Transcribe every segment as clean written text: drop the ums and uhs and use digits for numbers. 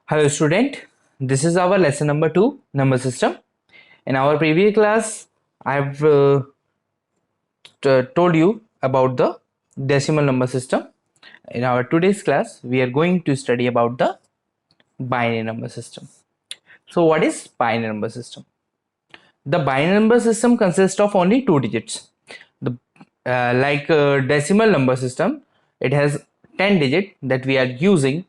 Hello student, this is our lesson number 2, number system. In our previous class, I've told you about the decimal number system. In our today's class, we are going to study about the binary number system. So what is binary number system? The binary number system consists of only two digits. The decimal number system, it has 10 digits that we are using,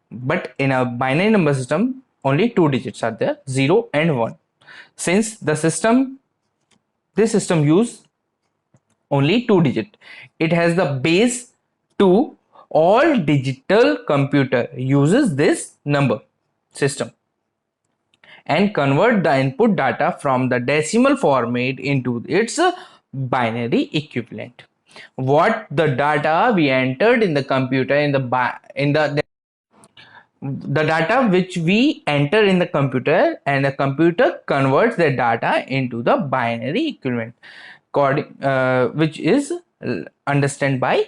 but in a binary number system only two digits are there, 0 and 1. Since this system use only two digit, it has the base 2. All digital computer uses this number system and convert the input data from the decimal format into its binary equivalent. What the data we entered in the computer in the data which we enter in the computer, and the computer converts the data into the binary equivalent, which is understood by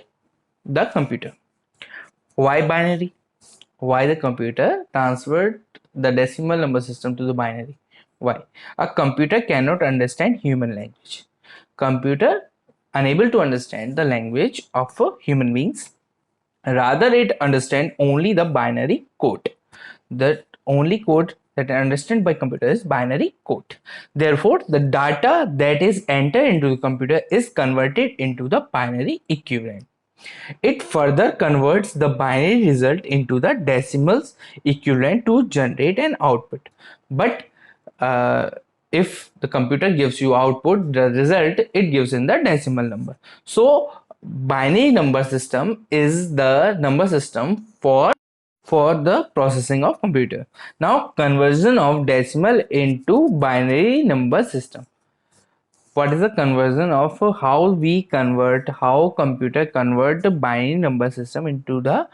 the computer. Why binary? Why the computer transferred the decimal number system to the binary? Why? A computer cannot understand human language. Computer unable to understand the language of human beings. Rather, it understand only the binary code. The only code that understood by computer is binary code. Therefore, the data that is entered into the computer is converted into the binary equivalent. It further converts the binary result into the decimals equivalent to generate an output. But uh, if the computer gives you output, the result it gives in the decimal number. So binary number system is the number system for the processing of computer. Now conversion of decimal into binary number system. What is the conversion of how computer convert the binary number system into the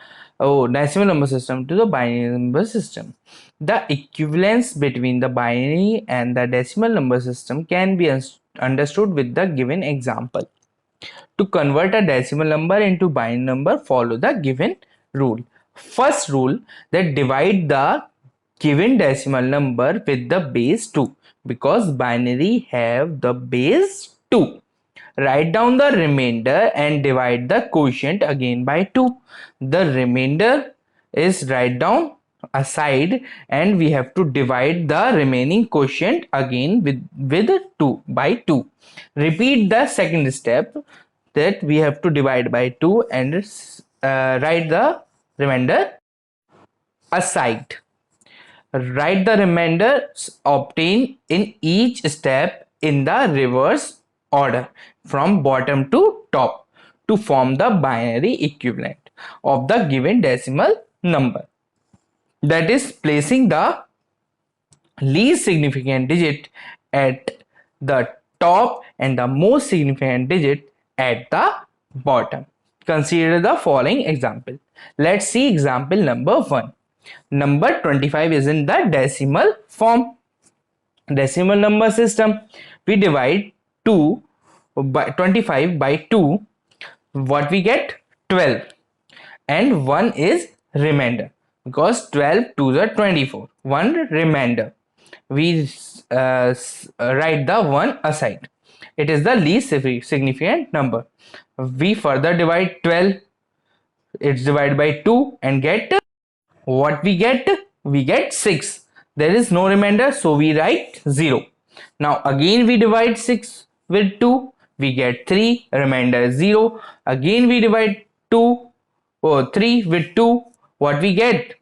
decimal number system to the binary number system? The equivalence between the binary and the decimal number system can be understood with the given example. To convert a decimal number into binary number, follow the given rule. First rule, that divide the given decimal number with the base 2, because binary have the base 2. Write down the remainder and divide the quotient again by 2. The remainder is write down aside, and we have to divide the remaining quotient again with 2 by 2. Repeat the second step, that we have to divide by 2 and write the remainder aside. Write the remainder obtained in each step in the reverse order from bottom to top to form the binary equivalent of the given decimal number. That is, placing the least significant digit at the top and the most significant digit at the bottom. Consider the following example. Let's see example number 1. Number 25 is in the decimal form. Decimal number system. We divide 25 by 2. What we get? 12. And 1 is remainder, because 12 to the 24. 1 remainder. We write the 1 aside. It is the least significant number. We further divide 12. It's divided by 2 and get what we get? We get 6. There is no remainder, so we write 0. Now again we divide 6 with 2. We get 3. Remainder is 0. Again we divide 3 with 2. What we get?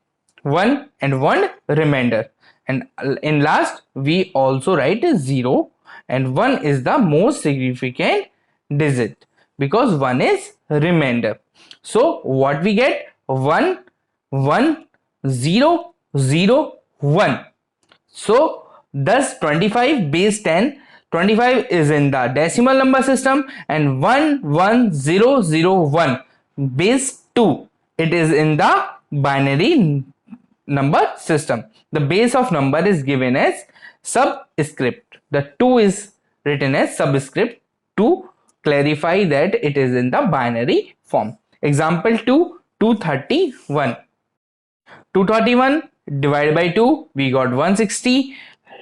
1 and 1 remainder. And in last we also write 0, and 1 is the most significant digit because 1 is remainder. So what we get? 1 1 0 0 1. So thus 25 base 10. 25 is in the decimal number system, and 1 1 0 0 1 base 2, it is in the binary number system. The base of number is given as subscript. The 2 is written as subscript to clarify that it is in the binary form. Example 2, 231. 231 divided by 2, we got 160,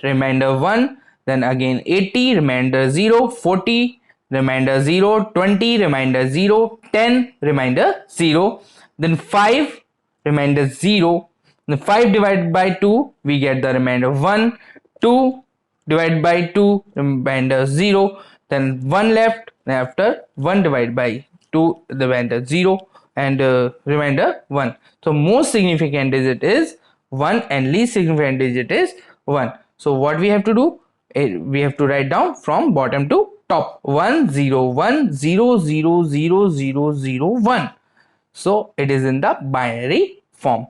remainder 1, then again 80, remainder 0, 40, remainder 0, 20, remainder 0, 10, remainder 0, then 5, remainder 0, then 5 divided by 2, we get the remainder 1, 2 divided by 2, remainder 0, then 1 left, then after 1 divided by 2, the remainder 0, and remainder 1. So most significant digit is 1 and least significant digit is 1. So what we have to do, we have to write down from bottom to top, 1 0 1 0 0 0 0 0 1. So it is in the binary form.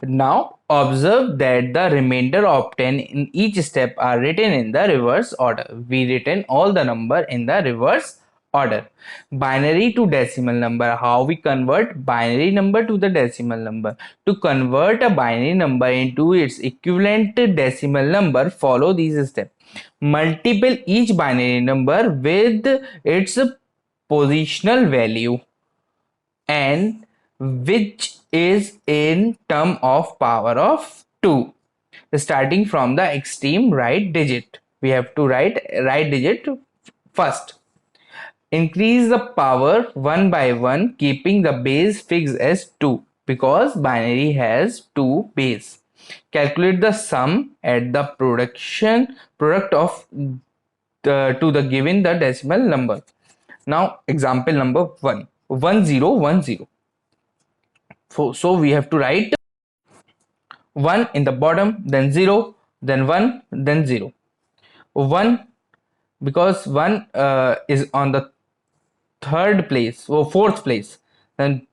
Now observe that the remainder obtained in each step are written in the reverse order. We written all the number in the reverse order. Binary to decimal number. How we convert binary number to the decimal number? To convert a binary number into its equivalent decimal number, follow these steps. Multiple each binary number with its positional value and which is in term of power of 2, starting from the extreme right digit. We have to write right digit first. Increase the power 1 by 1, keeping the base fixed as 2 because binary has 2 base. Calculate the sum at the product of to the given the decimal number. Now example number 1, 1010. So we have to write 1 in the bottom, then 0, then 1, then 0. 1, because 1 is on the third place or fourth place, then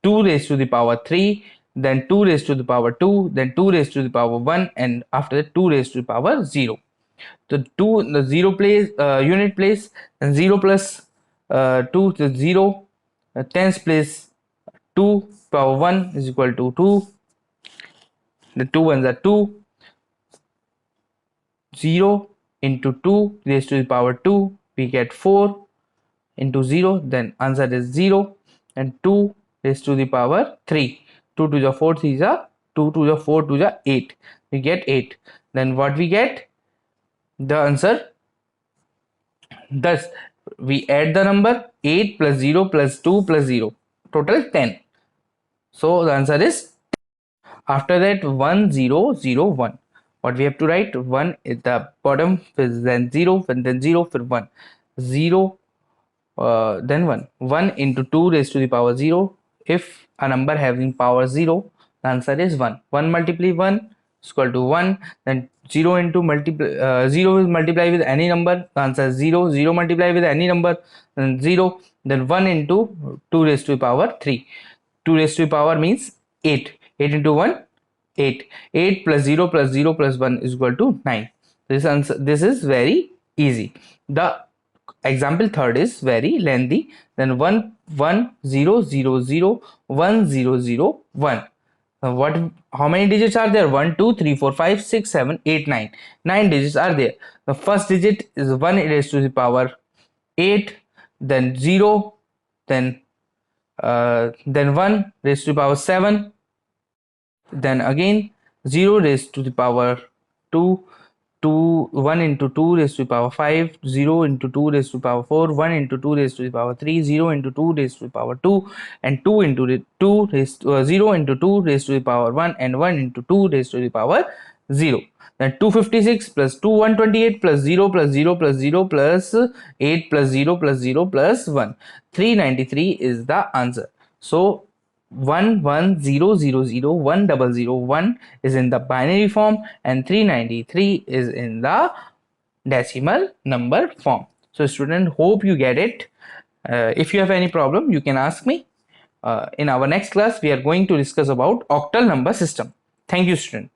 2 raised to the power 3, then 2 raised to the power 2, then 2 raised to the power 1, and after that 2 raised to the power 0. So 2 in the 0 place, unit place, and 0 plus 2 to 0, tens place 2 power 1 is equal to 2. The 2 ones are 2. 0 into 2 raised to the power 2, we get 4 into 0, then answer is 0, and 2 raised to the power 3. 2 to the 4 3 is 2 to the 4 to the 8, we get 8. Then what we get? The answer. Thus we add the number 8 plus 0 plus 2 plus 0, total 10. So the answer is, after that 1 0 0 1. What we have to write? 1 is the bottom, then 0, and then 0 for 1. 0, then 1. 1 into 2 raised to the power 0. If a number having power 0, the answer is 1. 1 multiply 1 is equal to 1. Then 0 into 0 is multiply with any number, the answer is 0. 0 multiply with any number, then 0. Then 1 into 2 raised to the power 3. 2 raised to the power means 8. 8 into 1, 8. 8 plus 0 plus 0 plus 1 is equal to 9. This is very easy. The example third is very lengthy. Then 1 1 0 0 0 1 0 0 1. How many digits are there? 1 2 3 4 5 6 7 8 9. 9 digits are there. The first digit is 1 raised to the power 8, then 0, then 1 raised to the power 7, then again 0 raised to the power 2, 1 into 2 raised to the power 5, 0 into 2 raised to the power 4, 1 into 2 raised to the power 3, 0 into 2 raised to the power 2, and 2 into 2 raised to, 0 into 2 raised to the power 1, and 1 into 2 raised to the power 0. Then 256 plus 2 128 plus 0 plus 0 plus 0 plus 8 plus 0 plus 0 plus 1. 393 is the answer. So 11000010001 is in the binary form and 393 is in the decimal number form. So student, hope you get it. If you have any problem, you can ask me. In our next class, we are going to discuss about octal number system. Thank you, student.